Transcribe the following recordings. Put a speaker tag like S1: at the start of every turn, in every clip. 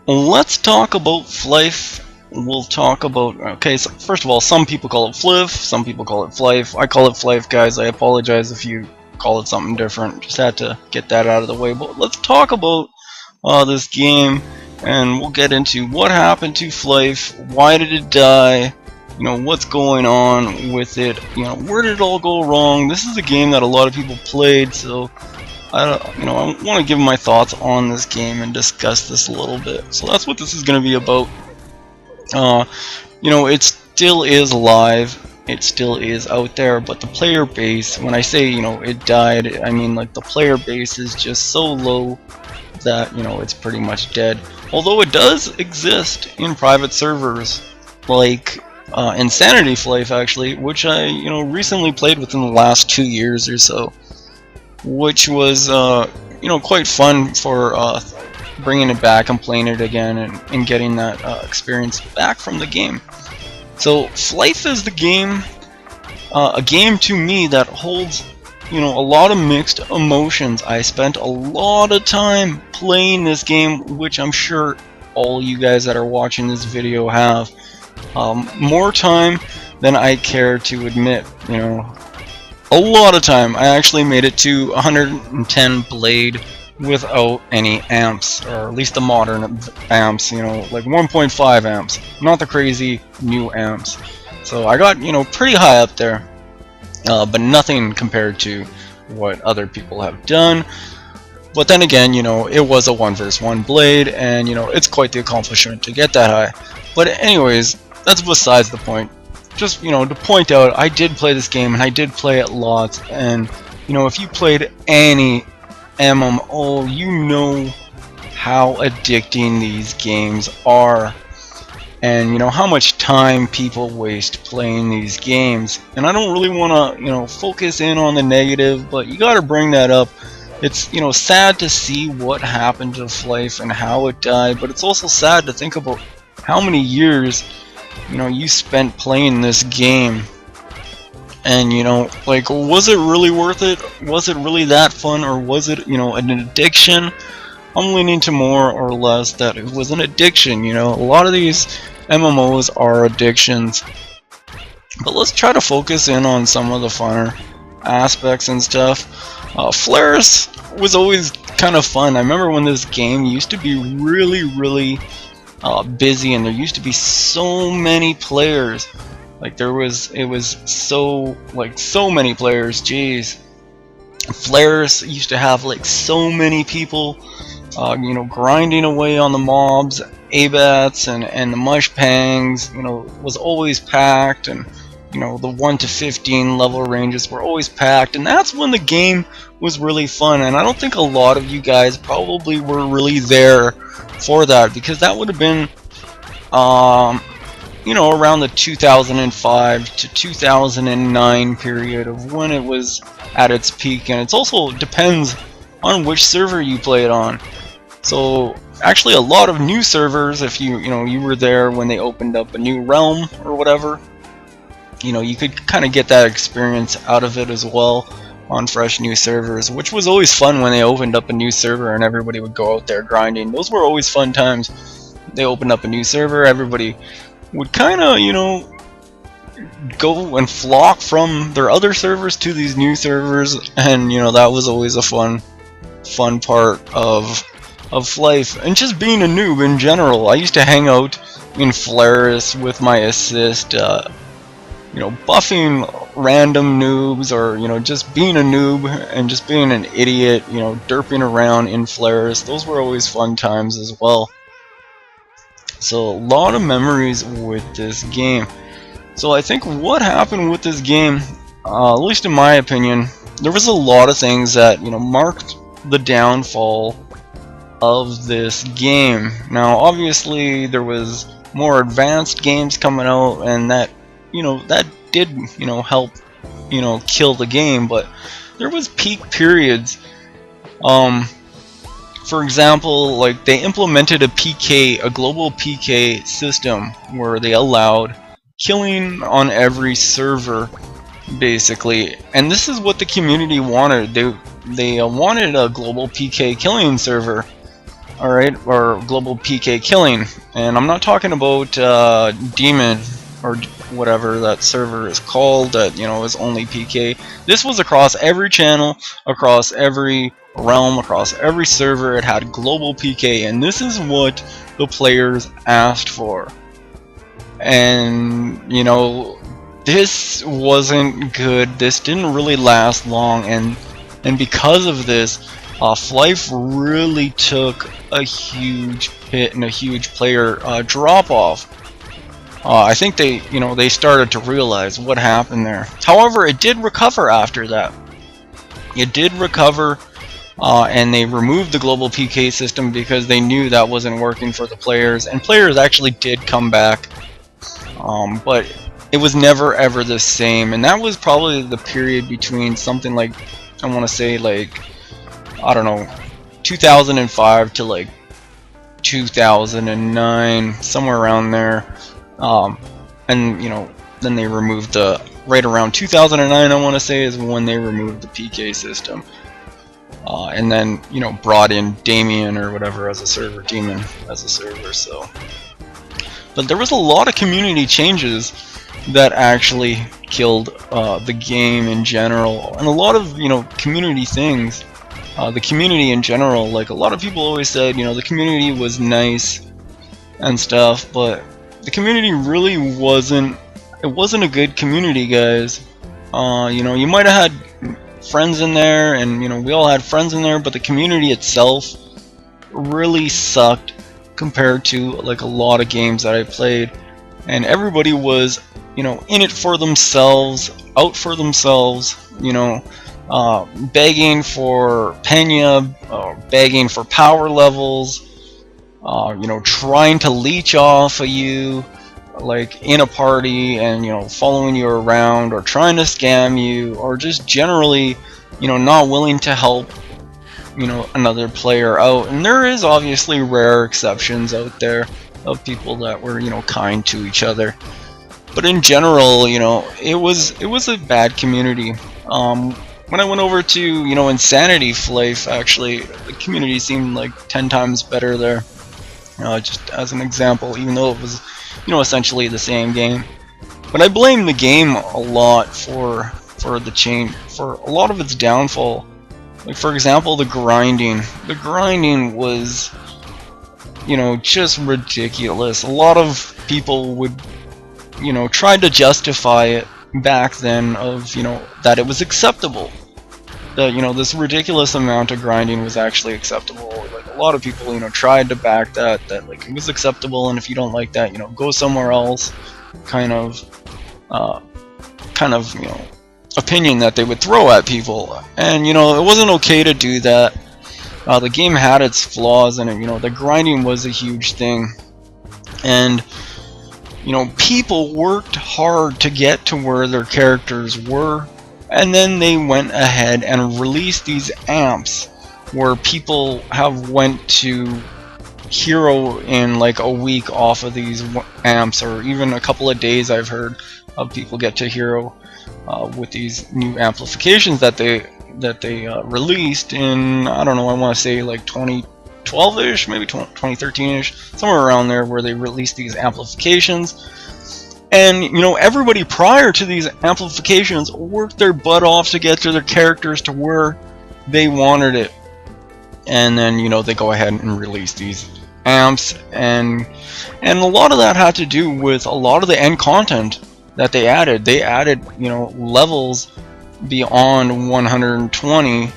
S1: Let's talk about Flyff. We'll talk about, okay, so first of all, some people call it Flyff, some people call it Flyff. I call it Flyff, guys. I apologize if you call it something different. Just had to get that out of the way. But let's talk about this game, and we'll get into what happened to Flyff, why did it die, what's going on with it, where did it all go wrong. This is a game that a lot of people played, so I want to give my thoughts on this game and discuss this a little bit. So that's what this is going to be about. It still is live, it still is out there, but the player base, when I say, it died, I mean like the player base is just so low that, it's pretty much dead. Although it does exist in private servers, like Insanity Flyff actually, which I, recently played within the last 2 years or so, which was, quite fun for bringing it back and playing it again and getting that experience back from the game. So Flyff is the game, a game to me that holds, a lot of mixed emotions. I spent a lot of time playing this game, which I'm sure all you guys that are watching this video have. More time than I care to admit, a lot of time. I actually made it to 110 blade without any amps, or at least the modern amps, like 1.5 amps, not the crazy new amps. So I got, pretty high up there, but nothing compared to what other people have done. But then again, it was a 1 vs 1 blade, and it's quite the accomplishment to get that high. But anyways, that's besides the point. Just, to point out, I did play this game, and I did play it lots, and, if you played any MMO, you know how addicting these games are, and, how much time people waste playing these games. And I don't really want to, focus in on the negative, but you gotta bring that up. It's, sad to see what happened to Flyff and how it died, but it's also sad to think about how many years you spent playing this game, and like, was it really worth it? Was it really that fun, or was it an addiction? I'm leaning to more or less that it was an addiction. A lot of these MMOs are addictions, but let's try to focus in on some of the funner aspects and stuff. Flyff was always kind of fun. I remember when this game used to be really busy, and there used to be so many players. Like it was so many players. Jeez, Flyff used to have like so many people, grinding away on the mobs, abats, and the mush pangs. Was always packed, and the 1 to 15 level ranges were always packed, and that's when the game was really fun. And I don't think a lot of you guys probably were really there for that, because that would have been around the 2005 to 2009 period of when it was at its peak. And it also depends on which server you play it on. So actually a lot of new servers, if you were there when they opened up a new realm or whatever, you could kind of get that experience out of it as well on fresh new servers, which was always fun when they opened up a new server and everybody would go out there grinding. Those were always fun times. They opened up a new server, everybody would kind of, go and flock from their other servers to these new servers, and that was always a fun part of Flyff. And just being a noob in general, I used to hang out in Flyff with my assist, buffing random noobs, or just being a noob and just being an idiot, derping around in Flyff. Those were always fun times as well. So a lot of memories with this game. So I think what happened with this game, at least in my opinion, there was a lot of things that marked the downfall of this game. Now obviously there was more advanced games coming out, and that that did help kill the game, but there was peak periods. For example, like they implemented a global PK system where they allowed killing on every server, basically. And this is what the community wanted. They wanted a global PK killing server. alright, or global PK killing. And I'm not talking about Demon or whatever that server is called that, you know, is only PK. This was across every channel, across every realm, across every server. It had global PK, and this is what the players asked for. And, you know, this wasn't good. This didn't really last long, and because of this, Flyff really took a huge hit and a huge player drop off. I think they started to realize what happened there. However, it did recover after that. It did recover, and they removed the global PK system because they knew that wasn't working for the players, and players actually did come back. But it was never ever the same, and that was probably the period between something like, I want to say, like, I don't know, 2005 to like 2009, somewhere around there. And you know, then they removed the, right around 2009, I want to say, is when they removed the PK system. And then, you know, brought in Damien or whatever as a server, Demon as a server. So, but there was a lot of community changes that actually killed the game in general, and a lot of, you know, community things. The community in general, like, a lot of people always said, you know, the community was nice and stuff, but the community really wasn't, it wasn't a good community, guys. You know, you might have had friends in there, and, you know, we all had friends in there, but the community itself really sucked compared to, like, a lot of games that I played, and everybody was, you know, in it for themselves, out for themselves, you know, begging for Pena, begging for power levels, you know, trying to leech off of you, like, in a party, and, you know, following you around, or trying to scam you, or just generally, you know, not willing to help, you know, another player out. And there is obviously rare exceptions out there of people that were, you know, kind to each other, but in general, you know, it was a bad community. When I went over to, you know, Insanity Flyff, actually, the community seemed like 10 times better there. Just as an example, even though it was, you know, essentially the same game. But I blame the game a lot for the change, for a lot of its downfall. Like, for example, the grinding. The grinding was, you know, just ridiculous. A lot of people would, you know, try to justify it back then of, you know, that it was acceptable. That, you know, this ridiculous amount of grinding was actually acceptable. Like, a lot of people, you know, tried to back that like, it was acceptable, and if you don't like that, you know, go somewhere else, kind of, you know, opinion that they would throw at people. And, you know, it wasn't okay to do that. The game had its flaws, and, you know, the grinding was a huge thing. And, you know, people worked hard to get to where their characters were, and then they went ahead and released these amps where people have went to hero in like a week off of these amps, or even a couple of days. I've heard of people get to hero with these new amplifications that they released in, I don't know, I want to say like 2012-ish, maybe 2013-ish, somewhere around there, where they released these amplifications. And, you know, everybody prior to these amplifications worked their butt off to get to their characters to where they wanted it. And then, you know, they go ahead and release these amps, and a lot of that had to do with a lot of the end content that they added. They added, you know, levels beyond 120,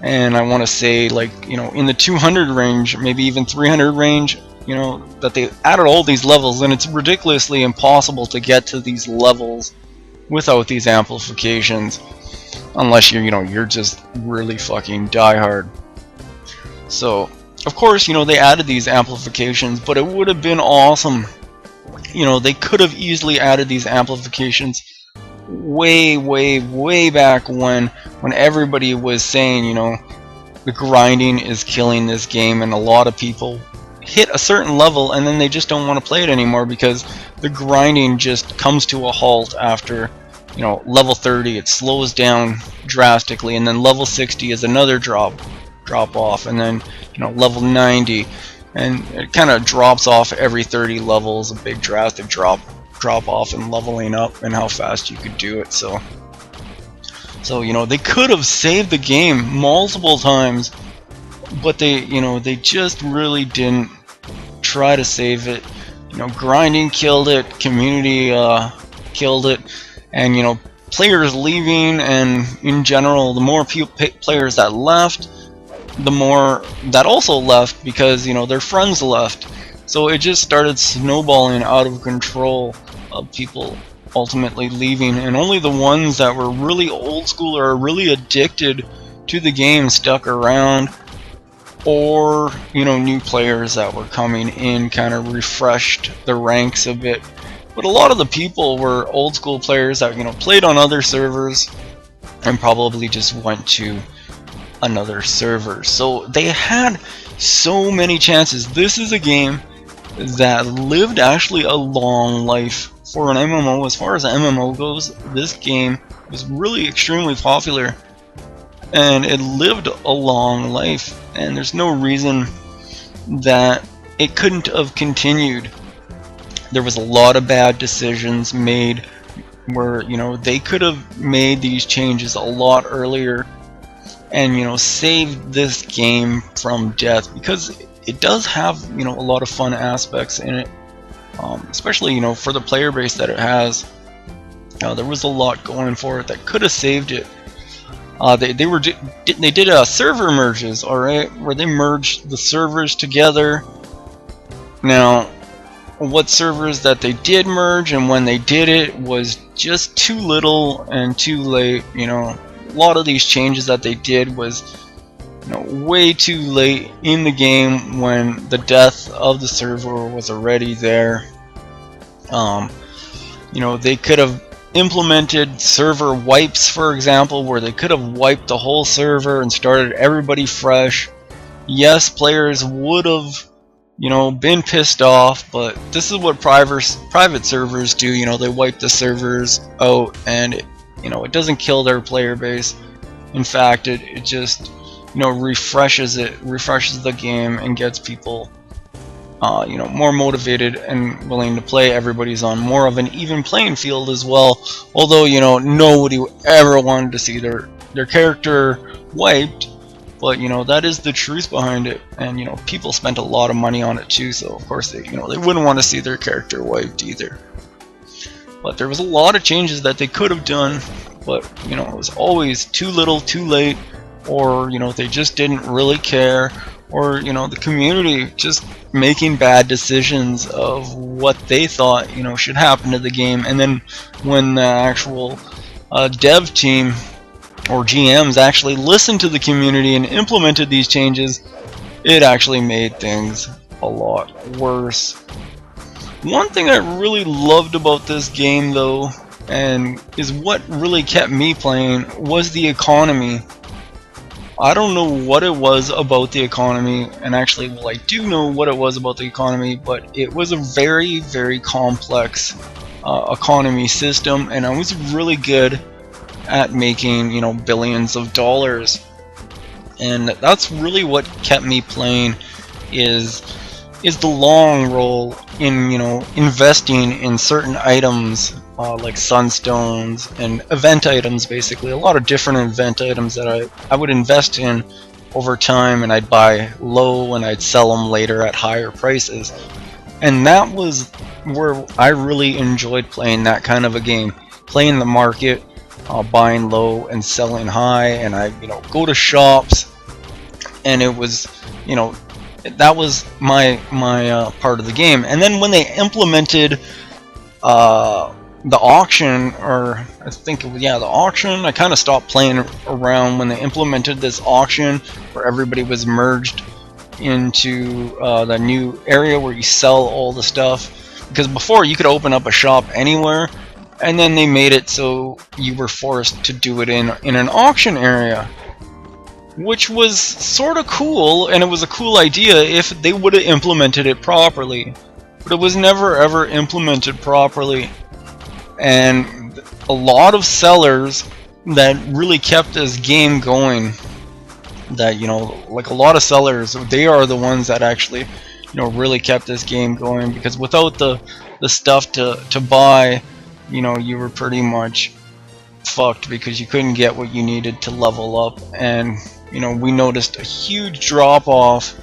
S1: and I want to say, like, you know, in the 200 range, maybe even 300 range, you know, that they added all these levels, and it's ridiculously impossible to get to these levels without these amplifications, unless you're, you know, you're just really fucking diehard. So, of course, you know, they added these amplifications, but it would have been awesome. You know, they could have easily added these amplifications way back when everybody was saying, you know, the grinding is killing this game, and a lot of people hit a certain level and then they just don't want to play it anymore because the grinding just comes to a halt after, you know, level 30. It slows down drastically, and then level 60 is another drop off, and then, you know, level 90, and it kind of drops off every 30 levels, a big drastic drop off in leveling up and how fast you could do it. So you know, they could have saved the game multiple times, but they just really didn't try to save it. You know, grinding killed it, community killed it, and you know, players leaving, and in general, the more players that left, the more that also left because, you know, their friends left. So it just started snowballing out of control of people ultimately leaving, and only the ones that were really old school or really addicted to the game stuck around, or, you know, new players that were coming in kind of refreshed the ranks a bit. But a lot of the people were old school players that, you know, played on other servers and probably just went to another server. So they had so many chances. This is a game that lived actually a long life for an MMO. As far as an MMO goes, this game was really extremely popular, and it lived a long life, and there's no reason that it couldn't have continued. There was a lot of bad decisions made where, you know, they could have made these changes a lot earlier and, you know, saved this game from death, because it does have, you know, a lot of fun aspects in it, especially, you know, for the player base that it has. There was a lot going for it that could have saved it. They did server merges, alright, where they merged the servers together. Now, what servers that they did merge and when they did it was just too little and too late. You know, a lot of these changes that they did was, you know, way too late in the game when the death of the server was already there. You know, they could have implemented server wipes, for example, where they could have wiped the whole server and started everybody fresh. Yes, players would have, you know, been pissed off, but this is what private servers do. You know, they wipe the servers out, and it, you know, it doesn't kill their player base. In fact, it just, you know, refreshes the game and gets people you know, more motivated and willing to play. Everybody's on more of an even playing field as well, although, you know, nobody ever wanted to see their character wiped. But, you know, that is the truth behind it, and, you know, people spent a lot of money on it too, so of course they, you know, they wouldn't want to see their character wiped either. But there was a lot of changes that they could have done, but, you know, it was always too little, too late, or, you know, they just didn't really care, or, you know, the community just making bad decisions of what they thought, you know, should happen to the game. And then when the actual dev team or GMs actually listened to the community and implemented these changes, it actually made things a lot worse. One thing I really loved about this game, though, and is what really kept me playing, was the economy. I don't know what it was about the economy, and actually, well, I do know what it was about the economy, but it was a very, very complex economy system, and I was really good at making, you know, billions of dollars. And that's really what kept me playing, is the long roll in, you know, investing in certain items like sunstones and event items. Basically a lot of different event items that I would invest in over time, and I'd buy low and I'd sell them later at higher prices. And that was where I really enjoyed playing that kind of a game, playing the market, buying low and selling high. And I, you know, go to shops, and it was, you know, that was my part of the game. And then when they implemented the auction, or I think it was, yeah, the auction, I kind of stopped playing around when they implemented this auction where everybody was merged into the new area where you sell all the stuff. Because before you could open up a shop anywhere, and then they made it so you were forced to do it in an auction area, which was sort of cool, and it was a cool idea if they would have implemented it properly. But it was never ever implemented properly. And a lot of sellers that really kept this game going, that, you know, like a lot of sellers, they are the ones that actually really kept this game going, because without the stuff to buy, you were pretty much fucked, because you couldn't get what you needed to level up. And we noticed a huge drop off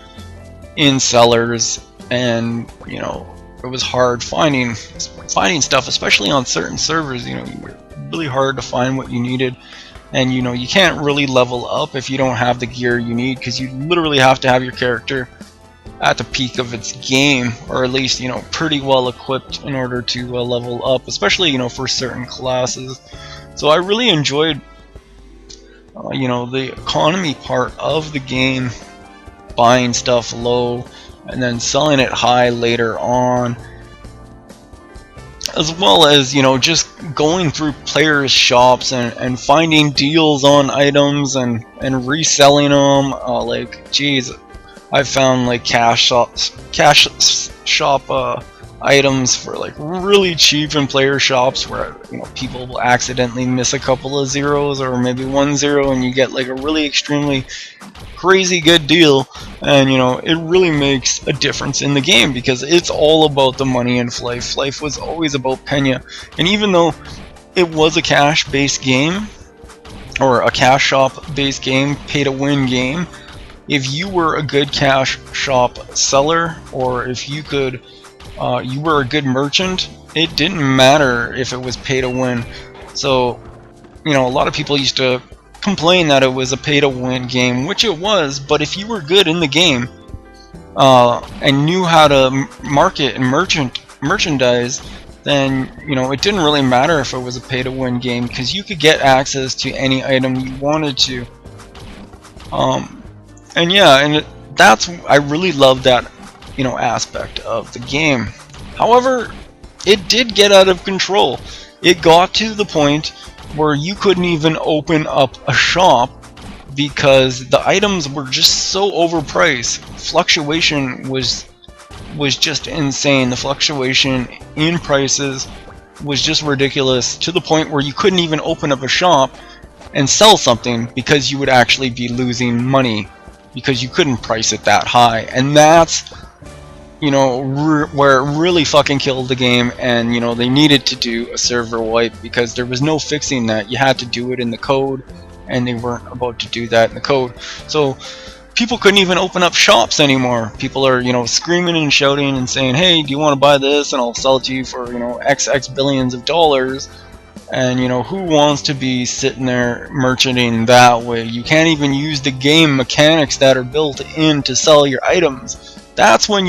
S1: in sellers, and it was hard finding stuff, especially on certain servers. You were really hard to find what you needed, and you can't really level up if you don't have the gear you need, because you literally have to have your character at the peak of its game, or at least pretty well equipped in order to level up, especially for certain classes. So I really enjoyed the economy part of the game, buying stuff low and then selling it high later on, as well as just going through players' shops and finding deals on items and reselling them. Like, geez, I found like cash shop items for like really cheap in player shops, where people will accidentally miss a couple of zeros or maybe 1 0, and you get like a really extremely crazy good deal. And it really makes a difference in the game, because it's all about the money in Flyff. Flyff was always about Pena, and even though it was a cash based game, or a cash shop based game, pay to win game, if you were a good cash shop seller, or if you could you were a good merchant, it didn't matter if it was pay to win. So a lot of people used to complain that it was a pay to win game, which it was, but if you were good in the game and knew how to market and merchandise, then it didn't really matter if it was a pay to win game, because you could get access to any item you wanted to. And yeah, and I really love that aspect of the game. However, it did get out of control. It got to the point where you couldn't even open up a shop, because the items were just so overpriced. Fluctuation was just insane. The fluctuation in prices was just ridiculous, to the point where you couldn't even open up a shop and sell something, because you would actually be losing money, because you couldn't price it that high. And that's where it really fucking killed the game. And they needed to do a server wipe, because there was no fixing that. You had to do it in the code, and they weren't about to do that in the code. So people couldn't even open up shops anymore. People are screaming and shouting and saying, hey, do you want to buy this, and I'll sell it to you for XX billions of dollars. And who wants to be sitting there merchanting that way? You can't even use the game mechanics that are built in to sell your items. That's when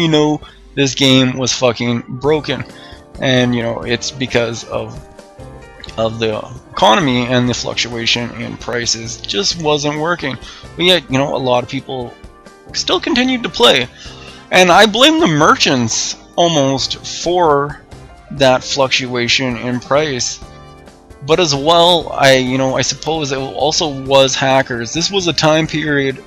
S1: this game was fucking broken. And it's because of the economy, and the fluctuation in prices just wasn't working. But yet a lot of people still continued to play, and I blame the merchants almost for that fluctuation in price. But as well, I suppose it also was hackers. This was a time period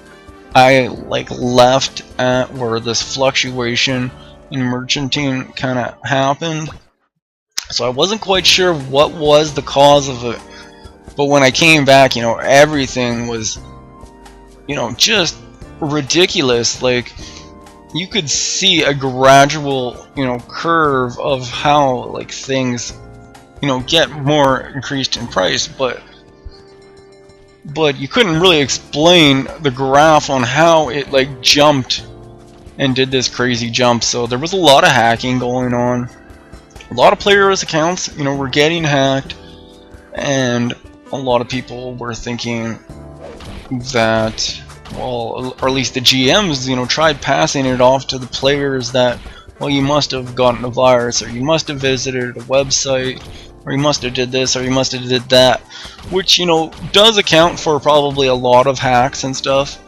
S1: I left at where this fluctuation in merchanting kind of happened. So I wasn't quite sure what was the cause of it. But when I came back, everything was, just ridiculous. Like, you could see a gradual, curve of how things get more increased in price, but you couldn't really explain the graph on how it jumped and did this crazy jump. So there was a lot of hacking going on. A lot of players' accounts were getting hacked, and a lot of people were thinking that, well, or at least the GMs tried passing it off to the players that, well, you must have gotten a virus, or you must have visited a website, or you must have did this, or you must have did that, which does account for probably a lot of hacks and stuff,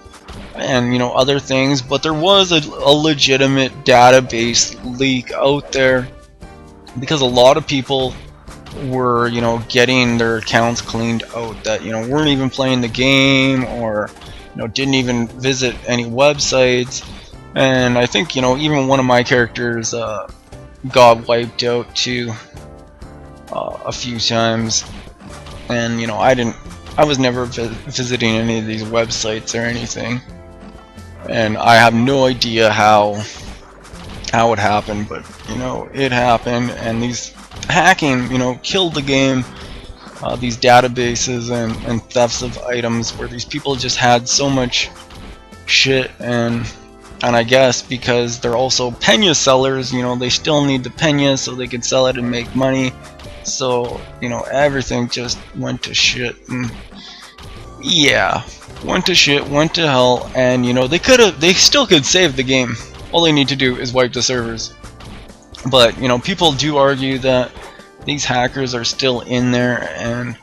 S1: and other things. But there was a legitimate database leak out there, because a lot of people were getting their accounts cleaned out that weren't even playing the game, or didn't even visit any websites. And I think even one of my characters got wiped out too a few times. And I was never visiting any of these websites or anything, and I have no idea how how it happened, but you know, it happened, and these hacking, you know, killed the game. These databases and thefts of items, where these people just had so much shit, and I guess because they're also pena sellers, you know, they still need the pena so they can sell it and make money. So you know, everything just went to shit, and yeah, went to shit, went to hell. And you know, they still could save the game. All they need to do is wipe the servers. But you know, people do argue that these hackers are still in there, and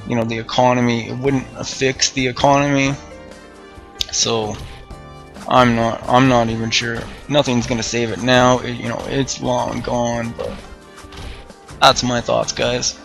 S1: you know, the economy, it wouldn't fix the economy. So I'm not even sure. Nothing's gonna save it now. You know, it's long gone. But that's my thoughts, guys.